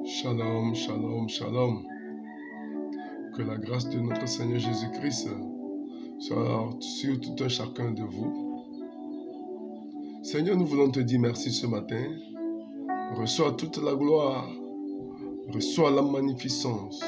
Shalom, shalom, shalom. Que la grâce de notre Seigneur Jésus-Christ soit sur tout un chacun de vous. Seigneur, nous voulons te dire merci ce matin. Reçois toute la gloire. Reçois la magnificence.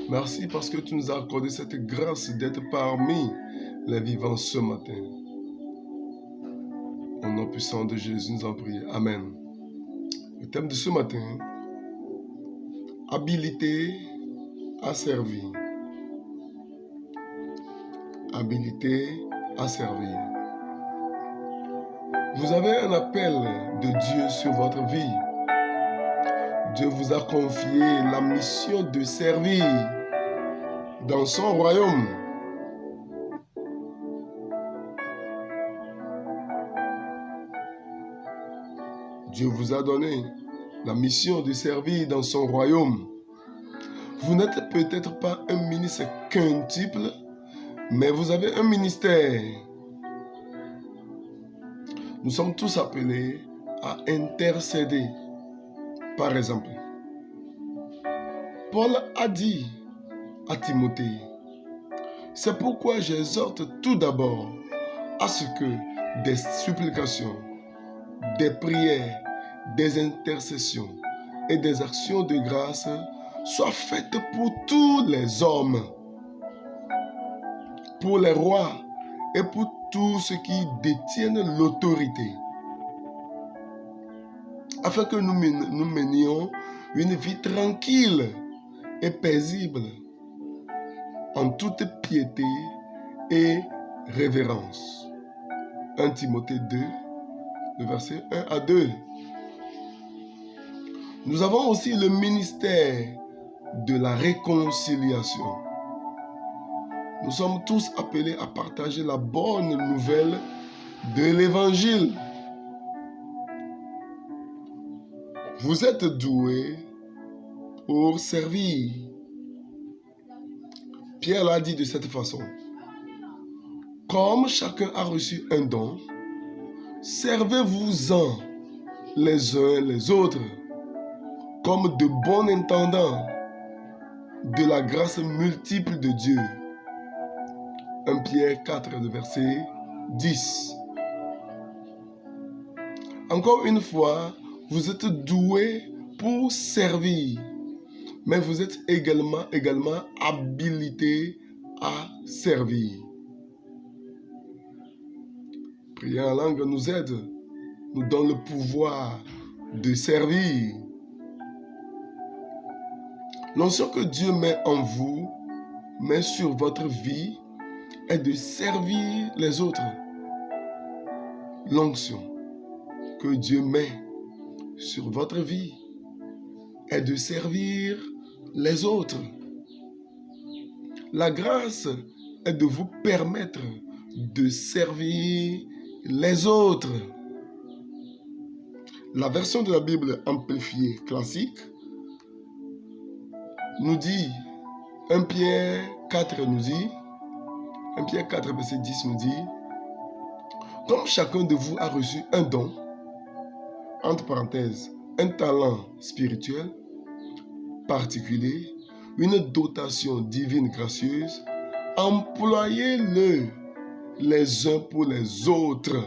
Merci parce que tu nous as accordé cette grâce d'être parmi les vivants ce matin. Au nom puissant de Jésus, nous en prions. Amen. Le thème de ce matin, habilité à servir. Habilité à servir. Vous avez un appel de Dieu sur votre vie. Dieu vous a confié la mission de servir dans son royaume. Dieu vous a donné la mission de servir dans son royaume. Vous n'êtes peut-être pas un ministre quintuple, mais vous avez un ministère. Nous sommes tous appelés à intercéder. Par exemple, Paul a dit à Timothée, c'est pourquoi j'exhorte tout d'abord à ce que des supplications, des prières, des intercessions et des actions de grâce soient faites pour tous les hommes, pour les rois et pour tous ceux qui détiennent l'autorité, afin que nous menions une vie tranquille et paisible, en toute piété et révérence. 1 Timothée 2, le verset 1 à 2. Nous avons aussi le ministère de la réconciliation. Nous sommes tous appelés à partager la bonne nouvelle de l'Évangile. Vous êtes doués pour servir. Pierre l'a dit de cette façon. Comme chacun a reçu un don, servez-vous-en les uns les autres, comme de bons intendants de la grâce multiple de Dieu. 1 Pierre 4, le verset 10. Encore une fois, vous êtes doués pour servir, mais vous êtes également habilités à servir. Prier en langue nous aide, nous donne le pouvoir de servir. L'onction que Dieu met en vous, met sur votre vie, est de servir les autres. L'onction que Dieu met sur votre vie est de servir les autres. La grâce est de vous permettre de servir les autres. La version de la Bible amplifiée classique nous dit, 1 Pierre 4 nous dit, 1 Pierre 4 verset 10 nous dit, comme chacun de vous a reçu un don, entre parenthèses, un talent spirituel particulier, une dotation divine gracieuse, employez-le les uns pour les autres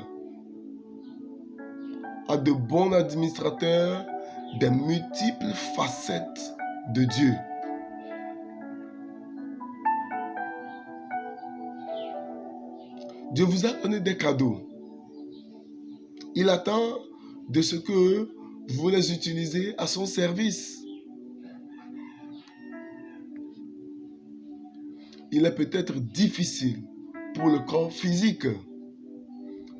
à de bons administrateurs des multiples facettes de Dieu. Dieu vous a donné des cadeaux. Il attend de ce que vous les utilisez à son service. Il est peut-être difficile pour le corps physique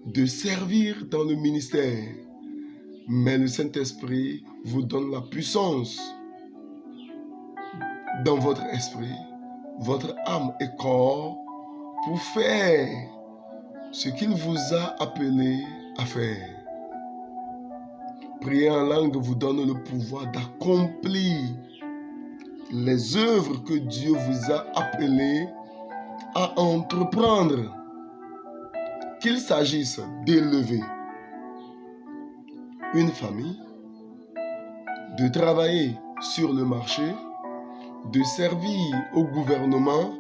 de servir dans le ministère, mais le Saint-Esprit vous donne la puissance dans votre esprit, votre âme et corps pour faire ce qu'il vous a appelé à faire. Prier en langue vous donne le pouvoir d'accomplir les œuvres que Dieu vous a appelés à entreprendre. Qu'il s'agisse d'élever une famille, de travailler sur le marché, de servir au gouvernement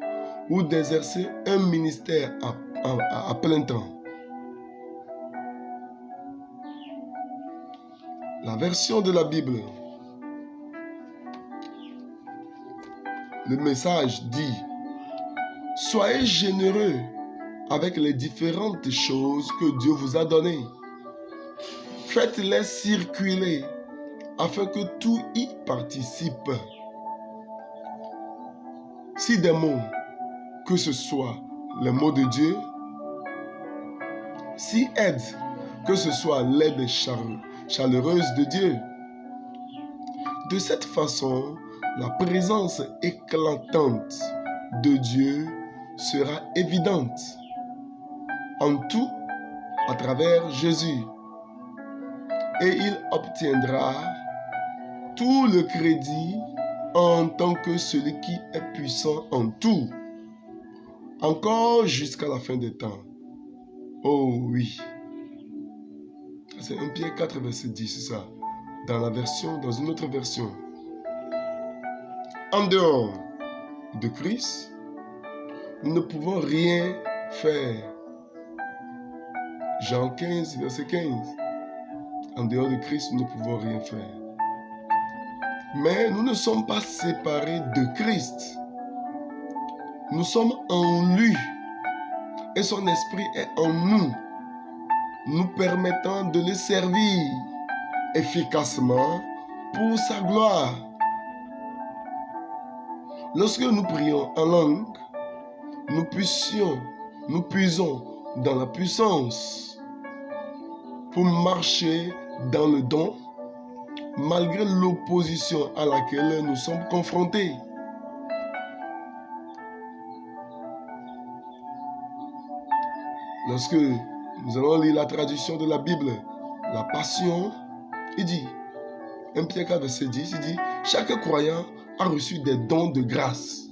ou d'exercer un ministère à plein temps. La version de la Bible, le message dit: soyez généreux avec les différentes choses que Dieu vous a données. Faites-les circuler afin que tout y participe. Si des mots, que ce soit les mots de Dieu, si aide, que ce soit l'aide chaleureuse de Dieu. De cette façon, la présence éclatante de Dieu sera évidente en tout à travers Jésus. Et il obtiendra tout le crédit en tant que celui qui est puissant en tout, encore jusqu'à la fin des temps. Oh oui. C'est 1 Pierre 4, verset 10, c'est ça. Dans une autre version. En dehors de Christ, nous ne pouvons rien faire. Jean 15, verset 15. En dehors de Christ, nous ne pouvons rien faire. Mais nous ne sommes pas séparés de Christ. Nous sommes en lui. Et son esprit est en nous, nous permettant de le servir efficacement pour sa gloire. Lorsque nous prions en langue, nous puisons dans la puissance pour marcher dans le don, malgré l'opposition à laquelle nous sommes confrontés. Lorsque nous allons lire la traduction de la Bible, la Passion, il dit, 1 Pierre 4, verset 10, il dit, chaque croyant a reçu des dons de grâce.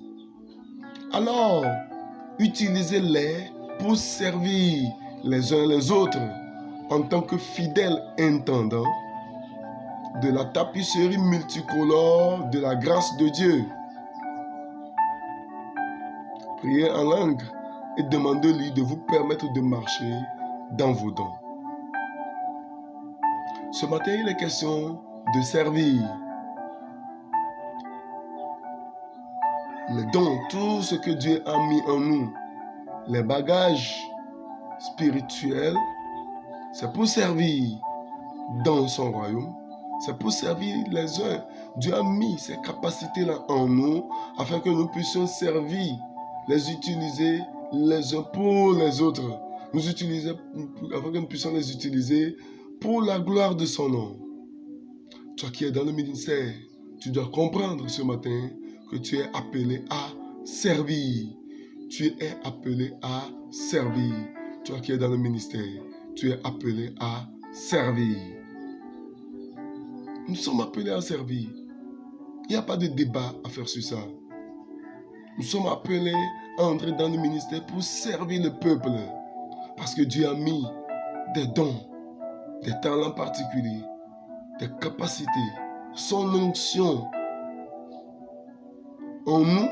Alors, utilisez-les pour servir les uns les autres en tant que fidèles intendants de la tapisserie multicolore de la grâce de Dieu. Priez en langue et demandez-lui de vous permettre de marcher dans vos dons. Ce matin, il est question de servir. Les dons, tout ce que Dieu a mis en nous, les bagages spirituels, c'est pour servir dans son royaume. C'est pour servir les uns. Dieu a mis ces capacités-là en nous afin que nous puissions servir, les utiliser les uns pour les autres. Afin que nous puissions les utiliser pour la gloire de son nom. Toi qui es dans le ministère, tu dois comprendre ce matin que tu es appelé à servir. Tu es appelé à servir. Toi qui es dans le ministère, tu es appelé à servir. Nous sommes appelés à servir. Il n'y a pas de débat à faire sur ça. Nous sommes appelés à entrer dans le ministère pour servir le peuple. Parce que Dieu a mis des dons, des talents particuliers, des capacités, son onction en nous.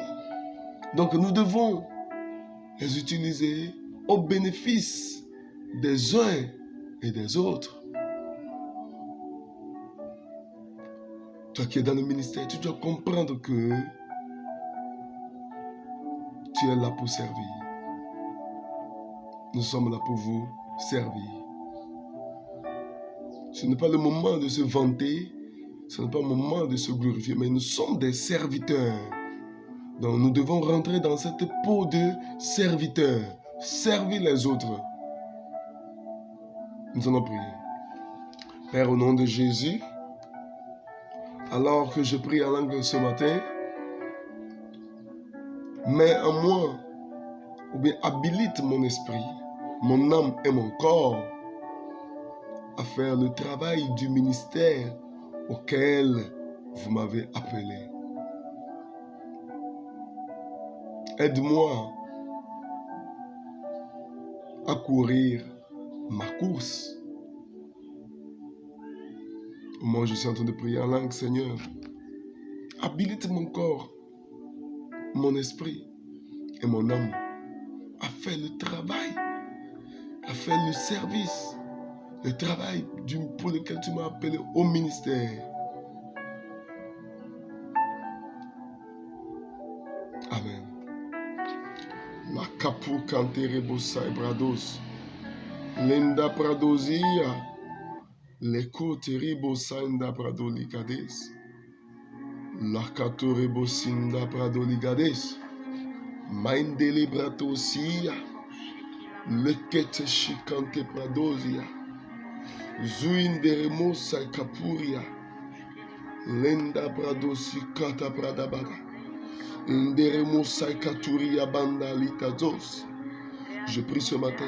Donc nous devons les utiliser au bénéfice des uns et des autres. Toi qui es dans le ministère, tu dois comprendre que tu es là pour servir. Nous sommes là pour vous servir. Ce n'est pas le moment de se vanter, ce n'est pas le moment de se glorifier, mais nous sommes des serviteurs. Donc nous devons rentrer dans cette peau de serviteurs, servir les autres. Nous allons prier. Père, au nom de Jésus, alors que je prie en langue ce matin, mets en moi, ou bien habilite mon esprit, mon âme et mon corps à faire le travail du ministère auquel vous m'avez appelé. Aide-moi à courir ma course Au moment où je suis en train de prier en langue, Seigneur, habilite mon corps, mon esprit et mon âme à faire le travail, à faire le service, le travail pour lequel tu m'as appelé au ministère. Amen. La capu cantere bosai brados. Lenda pradosia. Leko teribo sanda pradolicades. La catorebo sinda pradolicades. Mindele bratosia. Lekete shikante pradosia. Zuinderemo sai kapuria. Lenda pradosi kata pradabada. Nderemo sai katuria banda litazos. Je prie ce matin,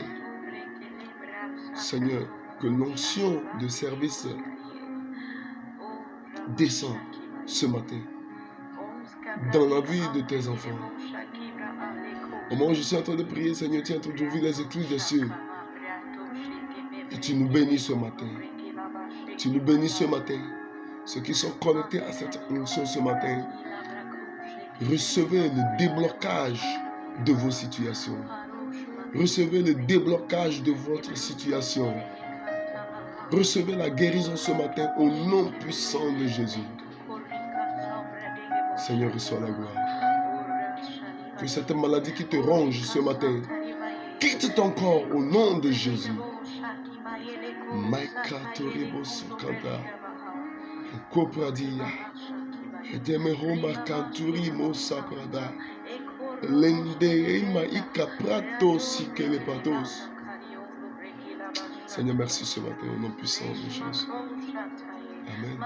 Seigneur, que l'onction de service descende ce matin dans la vie de tes enfants. Au moment où je suis en train de prier, Seigneur, tu es en train d'ouvrir les écluses des cieux. Et tu nous bénis ce matin. Tu nous bénis ce matin. Ceux qui sont connectés à cette onction ce matin, recevez le déblocage de vos situations. Recevez le déblocage de votre situation. Recevez la guérison ce matin au nom puissant de Jésus. Seigneur, reçois la gloire. Que cette maladie qui te ronge ce matin quitte ton corps au nom de Jésus. Maika toribo sukanta. Kopradia. Edemehoma kanturi mosa prada. Lendeima ikaprato sikelepatos. Seigneur, merci ce matin au nom puissant de Jésus. Amen.